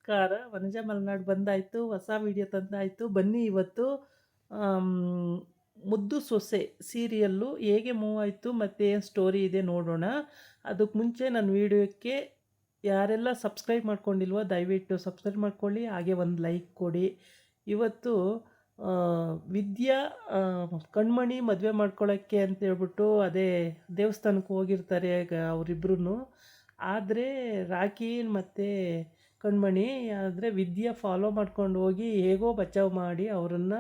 ನಮಸ್ಕಾರ. ವನಜ ಮಲೆನಾಡು ಬಂದಾಯಿತು, ಹೊಸ ವಿಡಿಯೋ ತಂದಾಯಿತು. ಬನ್ನಿ ಇವತ್ತು ಆಮ್, ಮುದ್ದು ಸೊಸೆ ಸೀರಿಯಲ್ಲು ಹೇಗೆ ಮೂವ್ ಆಯಿತು ಮತ್ತು ಏನು ಸ್ಟೋರಿ ಇದೆ ನೋಡೋಣ. ಅದಕ್ಕೆ ಮುಂಚೆ ನನ್ನ ವಿಡಿಯೋಕ್ಕೆ ಯಾರೆಲ್ಲ ಸಬ್ಸ್ಕ್ರೈಬ್ ಮಾಡ್ಕೊಂಡಿಲ್ವೋ ದಯವಿಟ್ಟು ಸಬ್ಸ್ಕ್ರೈಬ್ ಮಾಡ್ಕೊಳ್ಳಿ, ಹಾಗೆ ಒಂದು ಲೈಕ್ ಕೊಡಿ. ಇವತ್ತು ವಿದ್ಯಾ ಕಣ್ಮಣಿ ಮದುವೆ ಮಾಡ್ಕೊಳ್ಳೋಕ್ಕೆ ಅಂತ ಹೇಳ್ಬಿಟ್ಟು ಅದೇ ದೇವಸ್ಥಾನಕ್ಕೆ ಹೋಗಿರ್ತಾರೆ ಅವರಿಬ್ರು. ಆದರೆ ರಾಖಿ ಮತ್ತು ಕಣ್ಮಣಿ ಆದರೆ ವಿದ್ಯಾ ಫಾಲೋ ಮಾಡ್ಕೊಂಡು ಹೋಗಿ ಹೇಗೋ ಬಚಾವ್ ಮಾಡಿ ಅವರನ್ನು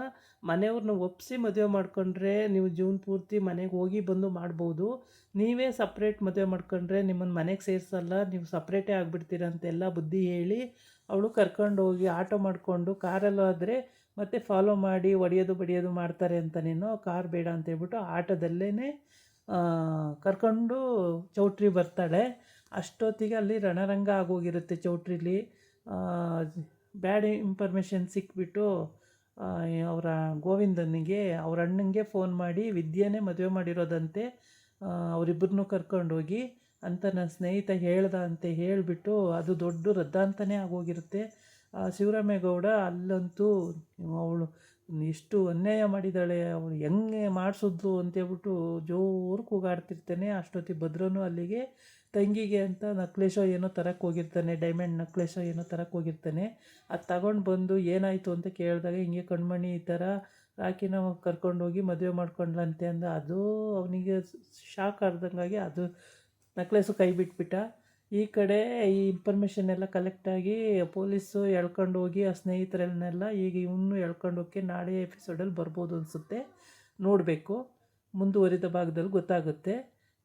ಮನೆಯವ್ರನ್ನ ಒಪ್ಪಿಸಿ ಮದುವೆ ಮಾಡ್ಕೊಂಡ್ರೆ ನೀವು ಜೀವನ ಪೂರ್ತಿ ಮನೆಗೆ ಹೋಗಿ ಬಂದು ಮಾಡ್ಬೋದು. ನೀವೇ ಸಪ್ರೇಟ್ ಮದುವೆ ಮಾಡ್ಕೊಂಡ್ರೆ ನಿಮ್ಮನ್ನು ಮನೆಗೆ ಸೇರಿಸಲ್ಲ, ನೀವು ಸಪ್ರೇಟೇ ಆಗಿಬಿಡ್ತೀರ ಅಂತೆಲ್ಲ ಬುದ್ಧಿ ಹೇಳಿ ಅವಳು ಕರ್ಕೊಂಡು ಹೋಗಿ ಆಟೋ ಮಾಡಿಕೊಂಡು ಕಾರಲ್ಲೂ ಆದರೆ ಮತ್ತೆ ಫಾಲೋ ಮಾಡಿ ಹೊಡೆಯೋದು ಬಡಿಯೋದು ಮಾಡ್ತಾರೆ ಅಂತ ನೀನು ಕಾರ್ ಬೇಡ ಅಂತ ಹೇಳ್ಬಿಟ್ಟು ಆಟೋದಲ್ಲೇ ಕರ್ಕೊಂಡು ಚೌಟ್ರಿ ಬರ್ತಾಳೆ. ಅಷ್ಟೊತ್ತಿಗೆ ಅಲ್ಲಿ ರಣರಂಗ ಆಗೋಗಿರುತ್ತೆ ಚೌಟ್ರಿಲಿ. ಬ್ಯಾಡ್ ಇನ್ಫಾರ್ಮೇಷನ್ ಸಿಕ್ಬಿಟ್ಟು ಅವರ ಗೋವಿಂದನಿಗೆ ಅವ್ರ ಅಣ್ಣಂಗೆ ಫೋನ್ ಮಾಡಿ ವಿದ್ಯೆನೇ ಮದುವೆ ಮಾಡಿರೋದಂತೆ, ಅವರಿಬ್ಬರನ್ನೂ ಕರ್ಕೊಂಡೋಗಿ ಅಂತ ನನ್ನ ಸ್ನೇಹಿತ ಹೇಳ್ದ ಅಂತ ಹೇಳಿಬಿಟ್ಟು ಅದು ದೊಡ್ಡ ರದ್ದಾಂತನೇ ಆಗೋಗಿರುತ್ತೆ. ಶಿವರಾಮೇಗೌಡ ಅಲ್ಲಂತೂ ಅವಳು ಎಷ್ಟು ಅನ್ಯಾಯ ಮಾಡಿದ್ದಾಳೆ, ಅವಳು ಹೆಂಗೆ ಮಾಡಿಸಿದ್ಲು ಅಂತೇಳ್ಬಿಟ್ಟು ಜೋರು ಕೂಗಾಡ್ತಿರ್ತಾನೆ. ಅಷ್ಟೊತ್ತಿಗೆ ಭದ್ರನೂ ಅಲ್ಲಿಗೆ ತಂಗಿಗೆ ಅಂತ ನಕ್ಲೇಶೋ ಏನೋ ತರಕ್ಕೆ ಹೋಗಿರ್ತಾನೆ, ಡೈಮಂಡ್ ನಕ್ಲೇಶೋ ಏನೋ ತರಕ್ಕೆ ಹೋಗಿರ್ತಾನೆ. ಅದು ತಗೊಂಡು ಬಂದು ಏನಾಯಿತು ಅಂತ ಕೇಳಿದಾಗ ಹಿಂಗೆ ಕಣ್ಮಣಿ ಈ ಥರ ರಾಕಿನ ಕರ್ಕೊಂಡೋಗಿ ಮದುವೆ ಮಾಡ್ಕೊಂಡ್ಲಂತೆ ಅಂದ. ಅದು ಅವನಿಗೆ ಶಾಕ್ ಆಡ್ದಂಗಾಗಿ ಅದು ನಕ್ಲೇಸು ಕೈ ಬಿಟ್ಬಿಟ್ಟ. ಈ ಕಡೆ ಈ ಇನ್ಫಾರ್ಮೇಷನ್ ಎಲ್ಲ ಕಲೆಕ್ಟಾಗಿ ಪೊಲೀಸು ಎಳ್ಕೊಂಡು ಹೋಗಿ ಆ ಸ್ನೇಹಿತರನ್ನೆಲ್ಲ ಈಗ ಇವನು ಎಳ್ಕೊಂಡು ಹೋಗಿ ನಾಳೆ ಎಪಿಸೋಡಲ್ಲಿ ಬರ್ಬೋದು ಅನಿಸುತ್ತೆ, ನೋಡಬೇಕು. ಮುಂದುವರಿದ ಭಾಗದಲ್ಲಿ ಗೊತ್ತಾಗುತ್ತೆ.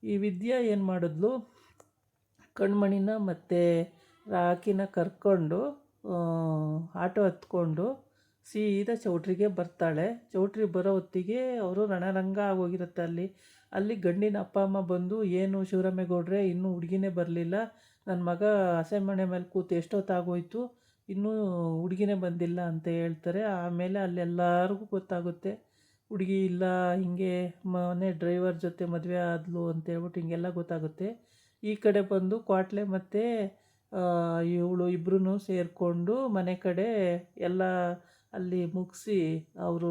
ಈ ವಿದ್ಯಾ ಏನು ಮಾಡಿದ್ಲು, ಕಣ್ಮಣಿನ ಮತ್ತು ರಾಕಿನ ಕರ್ಕೊಂಡು ಆಟೋ ಹತ್ಕೊಂಡು ಸೀದಾ ಚೌಟ್ರಿಗೆ ಬರ್ತಾಳೆ. ಚೌಟ್ರಿಗೆ ಬರೋ ಹೊತ್ತಿಗೆ ಅವರು ರಣರಂಗ ಆಗೋಗಿರುತ್ತೆ ಅಲ್ಲಿ ಗಂಡಿನ ಅಪ್ಪ ಅಮ್ಮ ಬಂದು, ಏನು ಶಿವರಾಮೇಗೌಡ್ರೆ ಇನ್ನೂ ಹುಡುಗಿನೇ ಬರಲಿಲ್ಲ, ನನ್ನ ಮಗ ಹಸೆಮಣೆ ಮೇಲೆ ಕೂತು ಎಷ್ಟೊತ್ತಾಗೋಯ್ತು, ಇನ್ನೂ ಹುಡುಗಿನೇ ಬಂದಿಲ್ಲ ಅಂತ ಹೇಳ್ತಾರೆ. ಆಮೇಲೆ ಅಲ್ಲೆಲ್ಲರಿಗೂ ಗೊತ್ತಾಗುತ್ತೆ ಹುಡುಗಿ ಇಲ್ಲ, ಹಿಂಗೆ ಮನೆ ಡ್ರೈವರ್ ಜೊತೆ ಮದುವೆ ಆದಲು ಅಂತೇಳ್ಬಿಟ್ಟು ಹಿಂಗೆಲ್ಲ ಗೊತ್ತಾಗುತ್ತೆ. ಈ ಕಡೆ ಬಂದು ಕ್ವಾಟ್ಲೆ ಮತ್ತು ಇವಳು ಇಬ್ಬರೂ ಸೇರಿಕೊಂಡು ಮನೆ ಕಡೆ ಎಲ್ಲ ಅಲ್ಲಿ ಮುಗಿಸಿ ಅವರು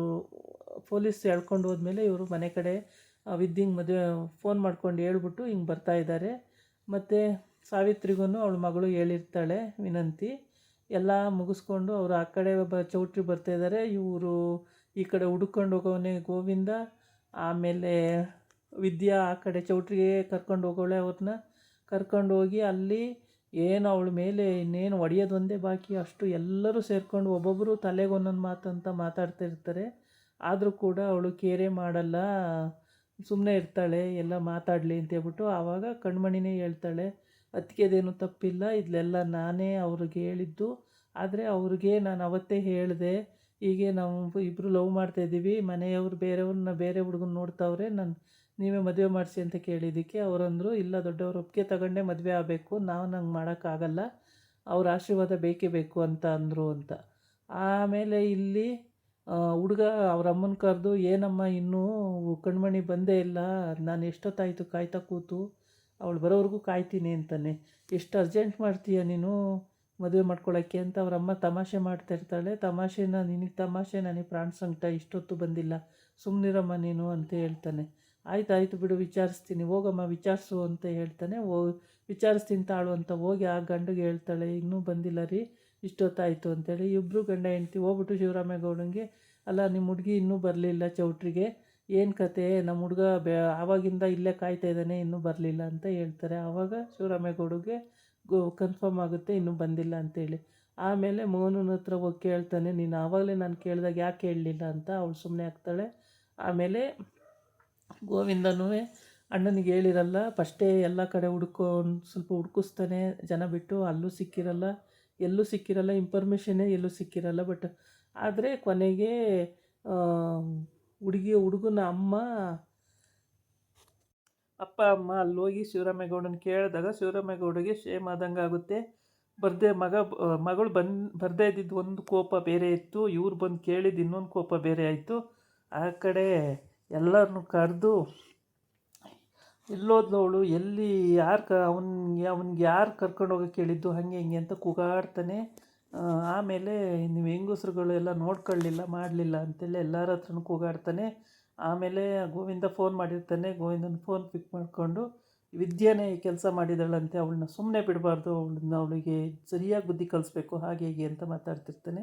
ಪೊಲೀಸ್ ಎಳ್ಕೊಂಡು ಹೋದ್ಮೇಲೆ ಇವರು ಮನೆ ಕಡೆ ವಿದ್ಯಂಗೆ ಮದುವೆ ಫೋನ್ ಮಾಡ್ಕೊಂಡು ಹೇಳ್ಬಿಟ್ಟು ಹಿಂಗೆ ಬರ್ತಾಯಿದ್ದಾರೆ. ಮತ್ತು ಸಾವಿತ್ರಿಗೂ ಅವಳ ಮಗಳು ಹೇಳಿರ್ತಾಳೆ ವಿನಂತಿ. ಎಲ್ಲ ಮುಗಿಸ್ಕೊಂಡು ಅವರು ಆ ಕಡೆ ಚೌಟ್ರಿ ಬರ್ತಾಯಿದ್ದಾರೆ, ಇವರು ಈ ಕಡೆ ಹುಡುಕೊಂಡು ಹೋಗೋವನೇ ಗೋವಿಂದ. ಆಮೇಲೆ ವಿದ್ಯಾ ಆ ಕಡೆ ಚೌಟ್ರಿಗೆ ಕರ್ಕೊಂಡು ಹೋಗೋಳೆ. ಅವ್ರನ್ನ ಕರ್ಕೊಂಡು ಹೋಗಿ ಅಲ್ಲಿ ಏನು ಅವಳ ಮೇಲೆ ಇನ್ನೇನು ಹೊಡೆಯೋದು ಒಂದೇ ಬಾಕಿ, ಅಷ್ಟು ಎಲ್ಲರೂ ಸೇರಿಕೊಂಡು ಒಬ್ಬೊಬ್ಬರು ತಲೆಗೆ ಒಂದೊಂದು ಮಾತಂತ ಮಾತಾಡ್ತಾ ಇರ್ತಾರೆ. ಆದರೂ ಕೂಡ ಅವಳು ಕೇರೆ ಮಾಡಲ್ಲ, ಸುಮ್ಮನೆ ಇರ್ತಾಳೆ ಎಲ್ಲ ಮಾತಾಡಲಿ ಅಂತೇಳ್ಬಿಟ್ಟು. ಆವಾಗ ಕಣ್ಮಣಿನೇ ಹೇಳ್ತಾಳೆ, ಅದಕ್ಕೇದೇನು ತಪ್ಪಿಲ್ಲ, ಇದೆಲ್ಲ ನಾನೇ ಅವ್ರಿಗೆ ಹೇಳಿದ್ದು, ಆದರೆ ಅವ್ರಿಗೆ ನಾನು ಅವತ್ತೇ ಹೇಳಿದೆ ಹೀಗೆ ನಾವು ಇಬ್ಬರು ಲವ್ ಮಾಡ್ತಾಯಿದ್ದೀವಿ, ಮನೆಯವರು ಬೇರೆಯವ್ರನ್ನ ಬೇರೆ ಹುಡುಗನ ನೋಡ್ತಾವ್ರೆ, ನೀವೇ ಮದುವೆ ಮಾಡಿಸಿ ಅಂತ ಕೇಳಿದ್ದಕ್ಕೆ ಅವರಂದರು, ಇಲ್ಲ ದೊಡ್ಡವ್ರ ಒಪ್ಪಿಗೆ ತಗೊಂಡೇ ಮದುವೆ ಆಗಬೇಕು, ನಾವು ನಂಗೆ ಮಾಡೋಕ್ಕಾಗಲ್ಲ, ಅವ್ರ ಆಶೀರ್ವಾದ ಬೇಕೇ ಬೇಕು ಅಂತ ಅಂದರು ಅಂತ. ಆಮೇಲೆ ಇಲ್ಲಿ ಹುಡುಗ ಅವ್ರ ಅಮ್ಮನ ಕರೆದು, ಏನಮ್ಮ ಇನ್ನೂ ಕಣ್ಮಣಿ ಬಂದೇ ಇಲ್ಲ, ನಾನು ಎಷ್ಟೊತ್ತಾಯಿತು ಕಾಯ್ತಾ ಕೂತು, ಅವಳು ಬರೋವರೆಗೂ ಕಾಯ್ತೀನಿ ಅಂತಾನೆ. ಎಷ್ಟು ಅರ್ಜೆಂಟ್ ಮಾಡ್ತೀಯ ನೀನು ಮದುವೆ ಮಾಡ್ಕೊಳ್ಳೋಕ್ಕೆ ಅಂತ ಅವರಮ್ಮ ತಮಾಷೆ ಮಾಡ್ತಾಯಿರ್ತಾಳೆ. ತಮಾಷೆನ ನಿನಗೆ ತಮಾಷೆ, ನನಗೆ ಪ್ರಾಣ ಸಂಕಟ, ಇಷ್ಟೊತ್ತು ಬಂದಿಲ್ಲ, ಸುಮ್ಮನಿರಮ್ಮ ನೀನು ಅಂತ ಹೇಳ್ತಾನೆ. ಆಯ್ತು ಬಿಡು ವಿಚಾರಿಸ್ತೀನಿ, ಹೋಗಮ್ಮ ವಿಚಾರಿಸು ಅಂತ ಹೇಳ್ತಾನೆ. ವಿಚಾರಿಸ್ತೀನಿ ತಾಳು ಅಂತ ಹೋಗಿ ಆ ಗಂಡಿಗೆ ಹೇಳ್ತಾಳೆ, ಇನ್ನೂ ಬಂದಿಲ್ಲ ರೀ, ಇಷ್ಟೊತ್ತಾಯಿತು ಅಂತೇಳಿ. ಇಬ್ಬರು ಗಂಡ ಹೆಂಡ್ತಿ ಹೋಗ್ಬಿಟ್ಟು ಶಿವರಾಮೇಗೌಡನಿಗೆ, ಅಲ್ಲ ನಿಮ್ಮ ಹುಡುಗಿ ಇನ್ನೂ ಬರಲಿಲ್ಲ ಚೌಟ್ರಿಗೆ, ಏನು ಕತೆ, ನಮ್ಮ ಹುಡುಗ ಆವಾಗಿಂದ ಇಲ್ಲೇ ಕಾಯ್ತಾ ಇದ್ದಾನೆ ಇನ್ನೂ ಬರಲಿಲ್ಲ ಅಂತ ಹೇಳ್ತಾರೆ. ಆವಾಗ ಶಿವರಾಮೇಗೌಡಗೆ ಕನ್ಫರ್ಮ್ ಆಗುತ್ತೆ ಇನ್ನೂ ಬಂದಿಲ್ಲ ಅಂತೇಳಿ. ಆಮೇಲೆ ಮೋಹನನ ಹತ್ರ ಹೋಗಿ ಕೇಳ್ತಾನೆ, ನೀನು ಆವಾಗಲೇ ನಾನು ಕೇಳಿದಾಗ ಯಾಕೆ ಹೇಳಲಿಲ್ಲ ಅಂತ. ಅವಳು ಸುಮ್ಮನೆ ಆಗ್ತಾಳೆ. ಆಮೇಲೆ ಗೋವಿಂದನೂ ಅಣ್ಣನಿಗೆ ಹೇಳಿರಲ್ಲ, ಫಸ್ಟೇ ಎಲ್ಲ ಕಡೆ ಸ್ವಲ್ಪ ಹುಡುಕಿಸ್ತಾನೆ ಜನ ಬಿಟ್ಟು, ಅಲ್ಲೂ ಸಿಕ್ಕಿರಲ್ಲ, ಎಲ್ಲೂ ಸಿಕ್ಕಿರಲ್ಲ, ಇನ್ಫಾರ್ಮೇಷನ್ನೇ ಎಲ್ಲೂ ಸಿಕ್ಕಿರಲ್ಲ. ಬಟ್ ಆದರೆ ಕೊನೆಗೆ ಹುಡುಗನ ಅಪ್ಪ ಅಮ್ಮ ಅಲ್ಲೋಗಿ ಶಿವರಾಮೇಗೌಡನ ಕೇಳಿದಾಗ ಶಿವರಾಮೇಗೌಡಗೆ ಶೇಮ್ ಆದಂಗೆ ಆಗುತ್ತೆ. ಮಗಳು ಬರದೇ ಇದ್ದಿದ್ದು ಒಂದು ಕೋಪ ಬೇರೆ ಇತ್ತು, ಇವ್ರು ಬಂದು ಕೇಳಿದ್ದು ಇನ್ನೊಂದು ಕೋಪ ಬೇರೆ ಆಯಿತು. ಆ ಕಡೆ ಎಲ್ಲರನ್ನೂ ಕರೆದು, ಎಲ್ಲೋದ್ಲು ಅವಳು, ಎಲ್ಲಿ ಯಾರು ಅವನಿಗೆ ಯಾರು ಕರ್ಕೊಂಡು ಹೋಗೋಕ್ಕೆ ಹೇಳಿದ್ದು, ಹಾಗೆ ಹಿಂಗೆ ಅಂತ ಕೂಗಾಡ್ತಾನೆ. ಆಮೇಲೆ ನೀವು ಹೆಂಗಸ್ರುಗಳು ಎಲ್ಲ ನೋಡ್ಕೊಳ್ಳಿಲ್ಲ ಮಾಡಲಿಲ್ಲ ಅಂತೇಳಿ ಎಲ್ಲರ ಹತ್ರನೂ ಕೂಗಾಡ್ತಾನೆ. ಆಮೇಲೆ ಗೋವಿಂದ ಫೋನ್ ಮಾಡಿರ್ತಾನೆ. ಗೋವಿಂದನ ಫೋನ್ ಪಿಕ್ ಮಾಡಿಕೊಂಡು ವಿದ್ಯೆನೇ ಈ ಕೆಲಸ ಮಾಡಿದಳಂತೆ, ಅವಳನ್ನ ಸುಮ್ಮನೆ ಬಿಡಬಾರ್ದು, ಅವಳಿಗೆ ಸರಿಯಾಗಿ ಬುದ್ಧಿ ಕಲಿಸ್ಬೇಕು, ಹಾಗೆ ಹೀಗೆ ಅಂತ ಮಾತಾಡ್ತಿರ್ತಾನೆ.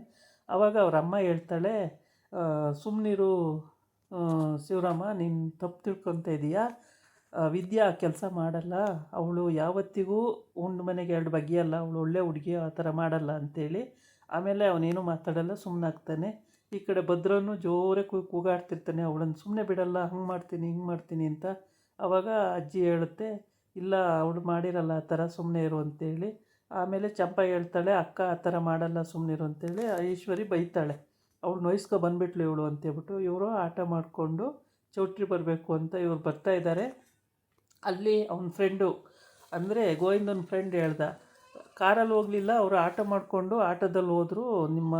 ಆವಾಗ ಅವ್ರ ಅಮ್ಮ ಹೇಳ್ತಾಳೆ, ಸುಮ್ಮನಿರು ಶಿವರಾಮ, ನೀನು ತಪ್ಪು ತಿಳ್ಕೊತ ಇದೀಯಾ, ವಿದ್ಯಾ ಕೆಲಸ ಮಾಡಲ್ಲ, ಅವಳು ಯಾವತ್ತಿಗೂ ಉಂಡು ಮನೆಗೆ ಎರಡು ಬಗೆಯಲ್ಲ, ಅವಳು ಒಳ್ಳೆ ಹುಡುಗಿ, ಆ ಥರ ಮಾಡಲ್ಲ ಅಂತೇಳಿ. ಆಮೇಲೆ ಅವನೇನು ಮಾತಾಡಲ್ಲ, ಸುಮ್ಮನಾಗ್ತಾನೆ. ಈ ಕಡೆ ಭದ್ರನು ಜೋರೇ ಕೂಗಾಡ್ತಿರ್ತಾನೆ, ಅವಳನ್ನು ಸುಮ್ಮನೆ ಬಿಡಲ್ಲ, ಹಂಗೆ ಮಾಡ್ತೀನಿ ಹಿಂಗೆ ಮಾಡ್ತೀನಿ ಅಂತ. ಆವಾಗ ಅಜ್ಜಿ ಹೇಳುತ್ತೆ, ಇಲ್ಲ ಅವಳು ಮಾಡಿರಲ್ಲ ಆ ಥರ, ಸುಮ್ಮನೆ ಇರು ಅಂತೇಳಿ. ಆಮೇಲೆ ಚಂಪಾ ಹೇಳ್ತಾಳೆ, ಅಕ್ಕ ಆ ಥರ ಮಾಡಲ್ಲ, ಸುಮ್ಮನೆ ಇರು ಅಂತೇಳಿ. ಈಶ್ವರಿ ಬೈತಾಳೆ, ಅವಳು ನೋಯಿಸ್ಕೊ ಬಂದುಬಿಟ್ಲು ಇವಳು ಅಂತೇಳ್ಬಿಟ್ಟು. ಇವರು ಆಟ ಮಾಡಿಕೊಂಡು ಚೌಟ್ರಿ ಬರಬೇಕು ಅಂತ ಇವ್ರು ಬರ್ತಾ ಇದ್ದಾರೆ. ಅಲ್ಲಿ ಅವನ ಫ್ರೆಂಡು, ಅಂದರೆ ಗೋವಿಂದನ ಫ್ರೆಂಡ್ ಹೇಳ್ದ, ಕಾರಲ್ಲಿ ಹೋಗಲಿಲ್ಲ, ಅವರು ಆಟ ಮಾಡಿಕೊಂಡು ಆಟೋದಲ್ಲಿ ಹೋದರು, ನಿಮ್ಮ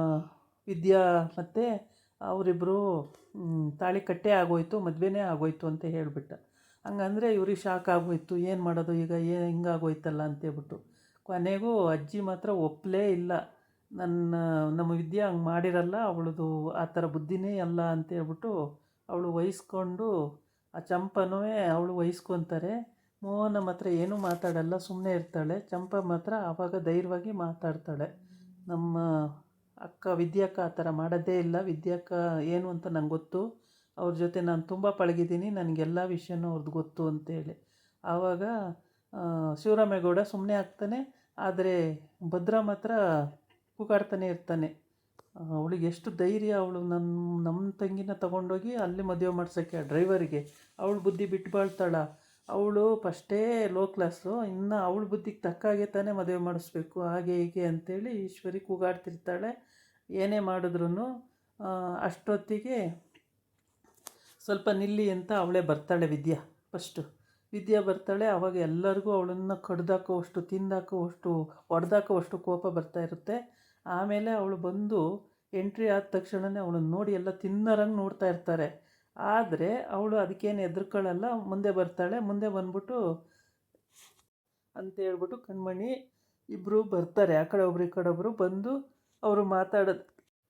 ವಿದ್ಯಾ ಮತ್ತು ಅವರಿಬ್ಬರು ತಾಳಿ ಕಟ್ಟೇ ಆಗೋಯ್ತು, ಮದುವೆನೇ ಆಗೋಯ್ತು ಅಂತ ಹೇಳಿಬಿಟ್ಟ. ಹಂಗಂದರೆ ಇವ್ರಿಗೆ ಶಾಕ್ ಆಗೋಯ್ತು, ಏನು ಮಾಡೋದು ಈಗ, ಹಿಂಗಾಗೋಯ್ತಲ್ಲ ಅಂತೇಳ್ಬಿಟ್ಟು. ಕೊನೆಗೂ ಅಜ್ಜಿ ಮಾತ್ರ ಒಪ್ಪಲೇ ಇಲ್ಲ, ನಮ್ಮ ವಿದ್ಯಾ ಹಂಗೆ ಮಾಡಿರಲ್ಲ, ಅವಳದು ಆ ಥರ ಬುದ್ಧಿನೇ ಅಲ್ಲ ಅಂತೇಳ್ಬಿಟ್ಟು ಅವಳು ವಹಿಸ್ಕೊಂಡು, ಆ ಚಂಪನೂ ಅವಳು ವಹಿಸ್ಕೊತಾರೆ. ಮೋಹನ ಮಾತ್ರ ಏನೂ ಮಾತಾಡಲ್ಲ, ಸುಮ್ಮನೆ ಇರ್ತಾಳೆ. ಚಂಪಾ ಮಾತ್ರ ಆವಾಗ ಧೈರ್ಯವಾಗಿ ಮಾತಾಡ್ತಾಳೆ, ನಮ್ಮ ಅಕ್ಕ ವಿದ್ಯಾಕ್ಕ ಆ ಥರ ಮಾಡೋದೇ ಇಲ್ಲ, ವಿದ್ಯಾಕ್ಕ ಏನು ಅಂತ ನಂಗೆ ಗೊತ್ತು, ಅವ್ರ ಜೊತೆ ನಾನು ತುಂಬ ಪಳಗಿದ್ದೀನಿ, ನನಗೆಲ್ಲ ವಿಷಯನೂ ಅವ್ರದ್ದು ಗೊತ್ತು ಅಂತೇಳಿ. ಆವಾಗ ಶಿವರಾಮೇಗೌಡ ಸುಮ್ಮನೆ ಆಗ್ತಾನೆ. ಆದರೆ ಭದ್ರ ಮಾತ್ರ ಕೂಗಾಡ್ತಾನೆ ಇರ್ತಾನೆ, ಅವಳಿಗೆ ಎಷ್ಟು ಧೈರ್ಯ, ಅವಳು ನಮ್ಮ ತಂಗಿನ ತೊಗೊಂಡೋಗಿ ಅಲ್ಲಿ ಮದುವೆ ಮಾಡ್ಸೋಕ್ಕೆ ಡ್ರೈವರಿಗೆ, ಅವಳು ಬುದ್ಧಿ ಬಿಟ್ಟು ಬಾಳ್ತಾಳ, ಅವಳು ಫಸ್ಟೇ ಲೋ ಕ್ಲಾಸು, ಇನ್ನು ಅವಳ ಬುದ್ಧಿಗೆ ತಕ್ಕಾಗೆ ತಾನೇ ಮದುವೆ ಮಾಡಿಸ್ಬೇಕು, ಹಾಗೆ ಹೀಗೆ ಅಂತೇಳಿ ಈಶ್ವರಿ ಕೂಗಾಡ್ತಿರ್ತಾಳೆ. ಏನೇ ಮಾಡಿದ್ರೂ ಅಷ್ಟೊತ್ತಿಗೆ ಸ್ವಲ್ಪ ನಿಲ್ಲಿ ಅಂತ ಅವಳೇ ಬರ್ತಾಳೆ, ವಿದ್ಯಾ ಬರ್ತಾಳೆ. ಆವಾಗ ಎಲ್ಲರಿಗೂ ಅವಳನ್ನು ಕಡ್ದಾಕೋವಷ್ಟು, ತಿಂದಾಕೋವಷ್ಟು, ಹೊಡೆದಾಕೋವಷ್ಟು ಕೋಪ ಬರ್ತಾ ಇರುತ್ತೆ. ಆಮೇಲೆ ಅವಳು ಬಂದು ಎಂಟ್ರಿ ಆದ ತಕ್ಷಣವೇ ಅವಳನ್ನು ನೋಡಿ ಎಲ್ಲ ತಿನ್ನರಂಗೆ ನೋಡ್ತಾ ಇರ್ತಾರೆ. ಆದರೆ ಅವಳು ಅದಕ್ಕೇನು ಹೆದರ್ಕೊಳ್ಳಲ್ಲ, ಮುಂದೆ ಬರ್ತಾಳೆ. ಮುಂದೆ ಬಂದ್ಬಿಟ್ಟು ಅಂತೇಳ್ಬಿಟ್ಟು ಕಣ್ಮಣಿ ಇಬ್ಬರು ಬರ್ತಾರೆ, ಆ ಕಡೆ ಒಬ್ರು ಈ ಕಡೆ ಒಬ್ಬರು ಬಂದು ಅವರು ಮಾತಾಡೋದು.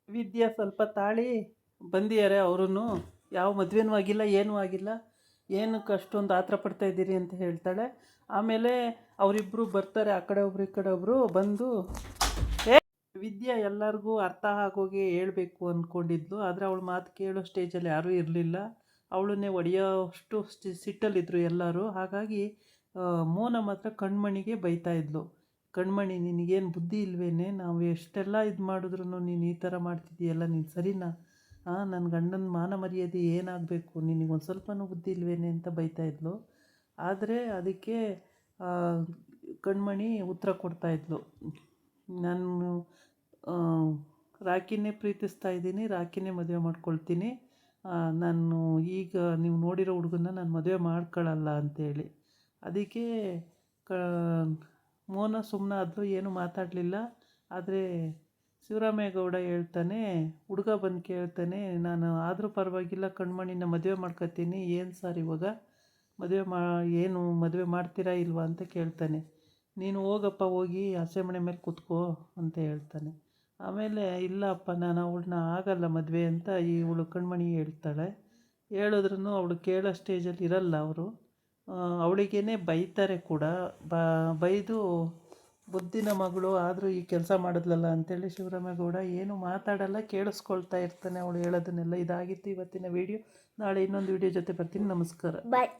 ವಿದ್ಯಾ ಸ್ವಲ್ಪ ತಾಳಿ ಬಂದಿದ್ದಾರೆ, ಅವರೂ ಯಾವ ಮದುವೆನೂ ಆಗಿಲ್ಲ, ಏನೂ ಆಗಿಲ್ಲ, ಏನಕ್ಕೆ ಅಷ್ಟೊಂದು ಆತರ ಪಡ್ತಾಯಿದ್ದೀರಿ ಅಂತ ಹೇಳ್ತಾಳೆ. ಆಮೇಲೆ ಅವರಿಬ್ಬರು ಬರ್ತಾರೆ, ಆ ಕಡೆ ಒಬ್ರು ಈ ಕಡೆ ಒಬ್ಬರು ಬಂದು, ವಿದ್ಯಾ ಎಲ್ಲರಿಗೂ ಅರ್ಥ ಆಗೋಗಿ ಹೇಳಬೇಕು ಅಂದ್ಕೊಂಡಿದ್ಲು. ಆದರೆ ಅವಳ ಮಾತು ಕೇಳೋ ಸ್ಟೇಜಲ್ಲಿ ಯಾರೂ ಇರಲಿಲ್ಲ, ಅವಳನ್ನೇ ಹೊಡೆಯೋಷ್ಟು ಸಿಟ್ಟಲ್ಲಿದ್ದರು ಎಲ್ಲರೂ. ಹಾಗಾಗಿ ಮೋನ ಮಾತ್ರ ಕಣ್ಮಣಿಗೆ ಬೈತಾಯಿದ್ಲು, ಕಣ್ಮಣಿ ನಿನಗೇನು ಬುದ್ಧಿ ಇಲ್ವೇನೆ, ನಾವು ಎಷ್ಟೆಲ್ಲ ಇದು ಮಾಡಿದ್ರು ನೀನು ಈ ಥರ ಮಾಡ್ತಿದ್ದೀಯಲ್ಲ, ನೀನು ಸರಿನಾ, ನನ್ನ ಗಂಡನ ಮಾನ ಮರ್ಯಾದೆ ಏನಾಗಬೇಕು, ನಿನಗೊಂದು ಸ್ವಲ್ಪನೂ ಬುದ್ಧಿ ಇಲ್ವೇನೆ ಅಂತ ಬೈತಾಯಿದ್ಲು. ಆದರೆ ಅದಕ್ಕೆ ಕಣ್ಮಣಿ ಉತ್ತರ ಕೊಡ್ತಾಯಿದ್ಲು, ನಾನು ರಾಕಿನೇ ಪ್ರೀತಿಸ್ತಾ ಇದ್ದೀನಿ, ರಾಕಿನೇ ಮದುವೆ ಮಾಡ್ಕೊಳ್ತೀನಿ, ನಾನು ಈಗ ನೀವು ನೋಡಿರೋ ಹುಡುಗನ್ನ ನಾನು ಮದುವೆ ಮಾಡ್ಕೊಳ್ಳಲ್ಲ ಅಂತೇಳಿ. ಅದಕ್ಕೆ ಮೋನ ಸುಮ್ಮನಾದ್ಲು, ಏನೂ ಮಾತಾಡಲಿಲ್ಲ. ಆದರೆ ಶಿವರಾಮೇಗೌಡ ಹೇಳ್ತಾನೆ, ಹುಡುಗ ಬಂದು ಕೇಳ್ತಾನೆ, ನಾನು ಆದರೂ ಪರವಾಗಿಲ್ಲ ಕಣ್ಮಣಿನ ಮದುವೆ ಮಾಡ್ಕೊತೀನಿ, ಏನು ಸರ್ ಇವಾಗ ಏನು ಮದುವೆ ಮಾಡ್ತೀರಾ ಇಲ್ವಾ ಅಂತ ಕೇಳ್ತಾನೆ. ನೀನು ಹೋಗಪ್ಪ, ಹೋಗಿ ಹಸೆಮಣೆ ಮೇಲೆ ಕೂತ್ಕೋ ಅಂತ ಹೇಳ್ತಾನೆ. ಆಮೇಲೆ ಇಲ್ಲಪ್ಪ, ನಾನು ಅವಳನ್ನ ಆಗಲ್ಲ ಮದುವೆ ಅಂತ ಇವಳು ಕಣ್ಮಣಿ ಹೇಳ್ತಾಳೆ. ಹೇಳಿದ್ರೂ ಅವಳು ಕೇಳೋ ಸ್ಟೇಜಲ್ಲಿ ಇರಲ್ಲ ಅವರು, ಅವಳಿಗೇನೆ ಬೈತಾರೆ ಕೂಡ. ಬೈದು ಬುದ್ಧಿನ ಮಗಳು ಆದರೂ ಈ ಕೆಲಸ ಮಾಡಿದ್ಲಲ್ಲ ಅಂತೇಳಿ ಶಿವರಾಮೇಗೌಡ ಏನು ಮಾತಾಡಲ್ಲ, ಕೇಳಿಸ್ಕೊಳ್ತಾ ಇರ್ತಾನೆ ಅವಳು ಹೇಳೋದನ್ನೆಲ್ಲ. ಇದಾಗಿತ್ತು ಇವತ್ತಿನ ವೀಡಿಯೋ. ನಾಳೆ ಇನ್ನೊಂದು ವೀಡಿಯೋ ಜೊತೆ ಬರ್ತೀನಿ. ನಮಸ್ಕಾರ. ಬಾಯ್.